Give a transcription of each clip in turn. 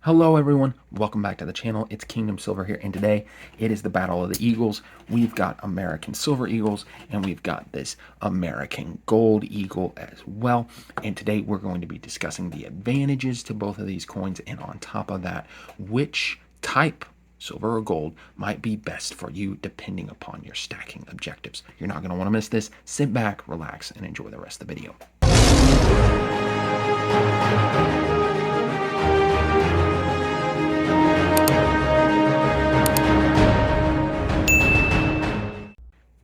Hello everyone, welcome back to the channel. It's Kingdom Silver here, and today it is the Battle of the Eagles. We've got American Silver Eagles, and we've got this American Gold Eagle as well. And today we're going to be discussing the advantages to both of these coins, and on top of that, which type, silver or gold, might be best for you depending upon your stacking objectives. You're not going to want to miss this. Sit back, relax, and enjoy the rest of the video.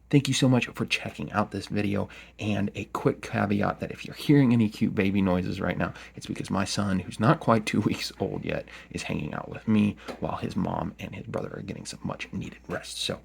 Thank you so much for checking out this video, and a quick caveat that if you're hearing any cute baby noises right now, it's because my son, who's not quite 2 weeks old yet, is hanging out with me while his mom and his brother are getting some much needed rest. So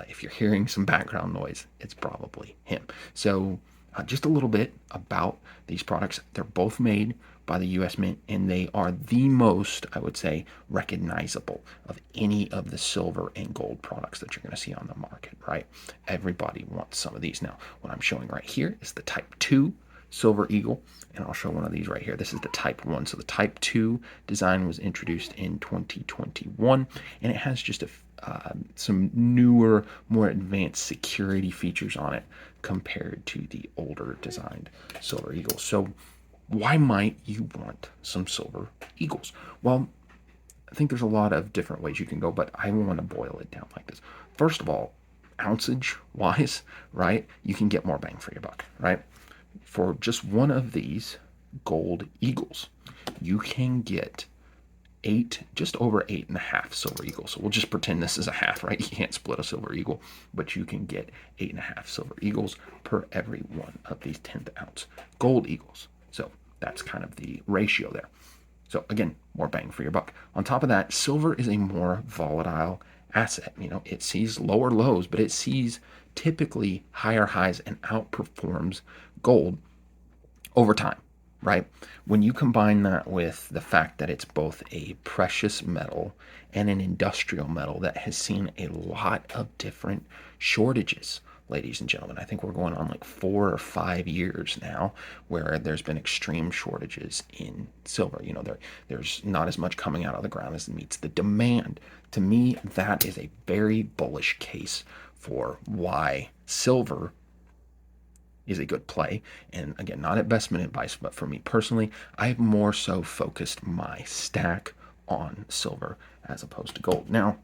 if you're hearing some background noise, it's probably him. So just a little bit about these products. They're both made by the U.S. Mint, and they are the most, I would say, recognizable of any of the silver and gold products that you're going to see on the market, right? Everybody wants some of these. Now, what I'm showing right here is the Type 2 Silver Eagle, and I'll show one of these right here. This is the Type 1. So the Type 2 design was introduced in 2021, and it has just some newer, more advanced security features on it compared to the older designed Silver Eagles. So why might you want some Silver Eagles? Well, I think there's a lot of different ways you can go, but I want to boil it down like this. First of all, ounceage wise, right, you can get more bang for your buck, right? For just one of these gold eagles, you can get just over 8.5 silver eagles. So we'll just pretend this is a half, right? You can't split a silver eagle, but you can get 8.5 silver eagles per every one of these 10th ounce gold eagles. So that's kind of the ratio there. So again, more bang for your buck. On top of that, silver is a more volatile asset. You know, it sees lower lows, but it sees typically higher highs and outperforms gold over time, right? When you combine that with the fact that it's both a precious metal and an industrial metal that has seen a lot of different shortages, ladies and gentlemen, I think we're going on like 4 or 5 years now where there's been extreme shortages in silver. You know, there's not as much coming out of the ground as meets the demand. To me, that is a very bullish case for why silver is a good play. And again, not investment advice, but for me personally, I've more so focused my stack on silver as opposed to gold. Now,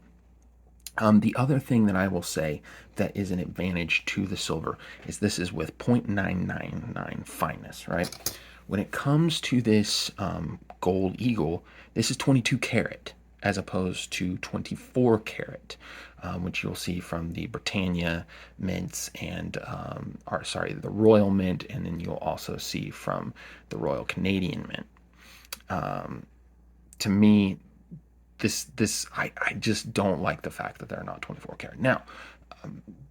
the other thing that I will say that is an advantage to the silver is this is with 0.999 fineness, right? When it comes to this gold eagle, this is 22 karat as opposed to 24 karat, which you'll see from the Britannia mints and, the Royal Mint, and then you'll also see from the Royal Canadian Mint. To me, I just don't like the fact that they're not 24 karat. Now,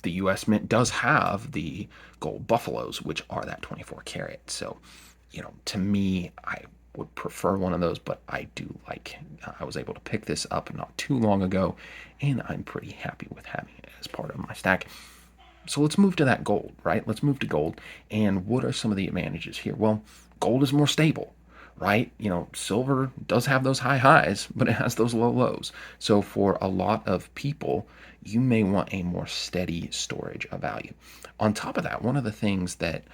the U.S. Mint does have the gold buffaloes, which are that 24 karat. So, you know, to me, I would prefer one of those, but I do like, I was able to pick this up not too long ago, and I'm pretty happy with having it as part of my stack. So let's move to that gold, right? Let's move to gold. And what are some of the advantages here? Well, gold is more stable, right? You know, silver does have those high highs, but it has those low lows. So for a lot of people, you may want a more steady storage of value. On top of that, one of the things that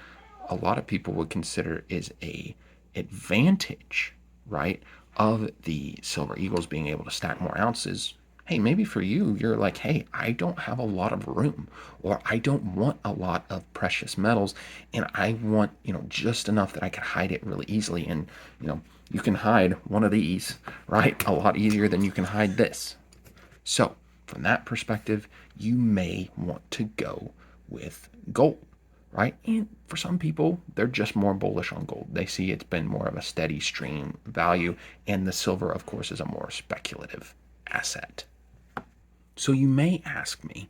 a lot of people would consider is a advantage, right, of the Silver Eagles being able to stack more ounces. Hey, maybe for you, you're like, hey, I don't have a lot of room, or I don't want a lot of precious metals, and I want, you know, just enough that I can hide it really easily. And, you know, you can hide one of these, right, a lot easier than you can hide this. So from that perspective, you may want to go with gold, right? And for some people, they're just more bullish on gold. They see it's been more of a steady stream value, and the silver, of course, is a more speculative asset. So you may ask me,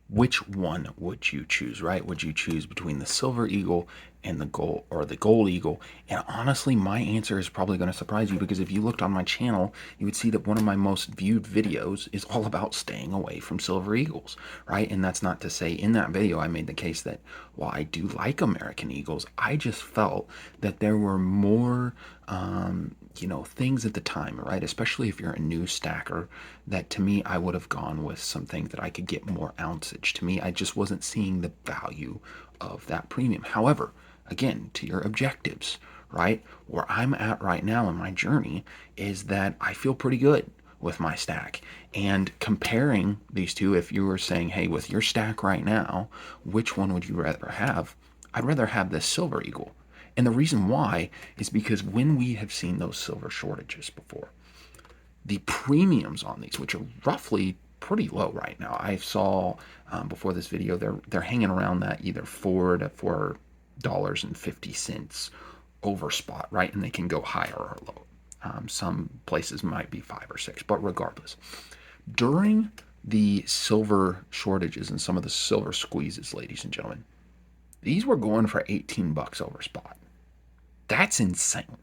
which one would you choose, right? Would you choose between the Silver Eagle and the gold, or the gold eagle? And honestly, my answer is probably going to surprise you, because if you looked on my channel, you would see that one of my most viewed videos is all about staying away from silver eagles, right? And that's not to say in that video I made the case that while I do like American eagles, I just felt that there were more things at the time, right? Especially if you're a new stacker, that to me, I would have gone with something that I could get more ounceage. To me, I just wasn't seeing the value of that premium. However, again, to your objectives, right? Where I'm at right now in my journey is that I feel pretty good with my stack. And comparing these two, if you were saying, hey, with your stack right now, which one would you rather have? I'd rather have this silver eagle. And the reason why is because when we have seen those silver shortages before, the premiums on these, which are roughly pretty low right now, I saw before this video, they're hanging around that either $4 to $4.50 over spot, right? And they can go higher or lower. Some places might be 5 or 6, but regardless, during the silver shortages and some of the silver squeezes, ladies and gentlemen, these were going for 18 bucks over spot. That's insane.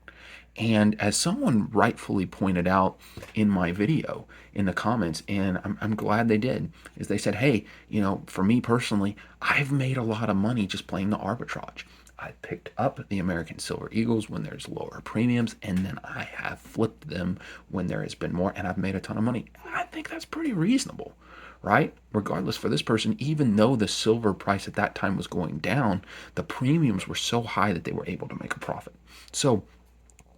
And as someone rightfully pointed out in my video in the comments, and I'm glad they did, is they said, hey, for me personally, I've made a lot of money just playing the arbitrage. I picked up the American Silver Eagles when there's lower premiums, and then I have flipped them when there has been more, and I've made a ton of money. I think that's pretty reasonable, right? Regardless, for this person, even though the silver price at that time was going down, the premiums were so high that they were able to make a profit. So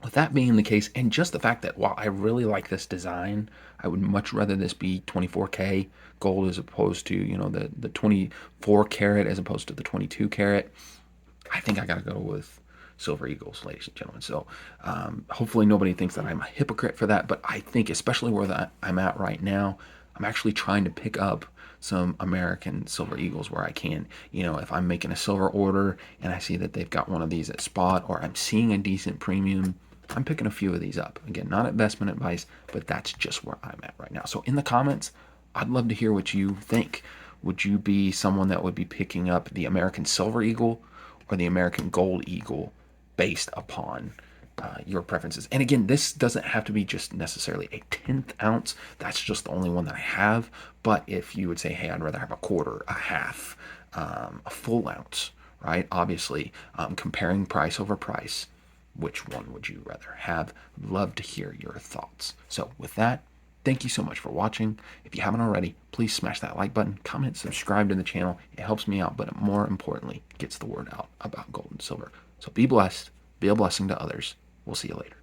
with that being the case, and just the fact that while I really like this design, I would much rather this be 24K gold as opposed to, the 24 karat as opposed to the 22 karat, I think I got to go with Silver Eagles, ladies and gentlemen. So hopefully nobody thinks that I'm a hypocrite for that, but I think especially where I'm at right now, I'm actually trying to pick up some American Silver Eagles where I can. If I'm making a silver order and I see that they've got one of these at spot, or I'm seeing a decent premium, I'm picking a few of these up. Again, not investment advice, but that's just where I'm at right now. So in the comments, I'd love to hear what you think. Would you be someone that would be picking up the American Silver Eagle or the American Gold Eagle based upon your preferences? And again, this doesn't have to be just necessarily a 10th ounce. That's just the only one that I have. But if you would say, hey, I'd rather have a quarter, a half, a full ounce, right? Obviously, comparing price over price, which one would you rather have? Love to hear your thoughts. So with that, thank you so much for watching. If you haven't already, please smash that like button, comment, subscribe to the channel. It helps me out, but it more importantly gets the word out about gold and silver. So be blessed, be a blessing to others. We'll see you later.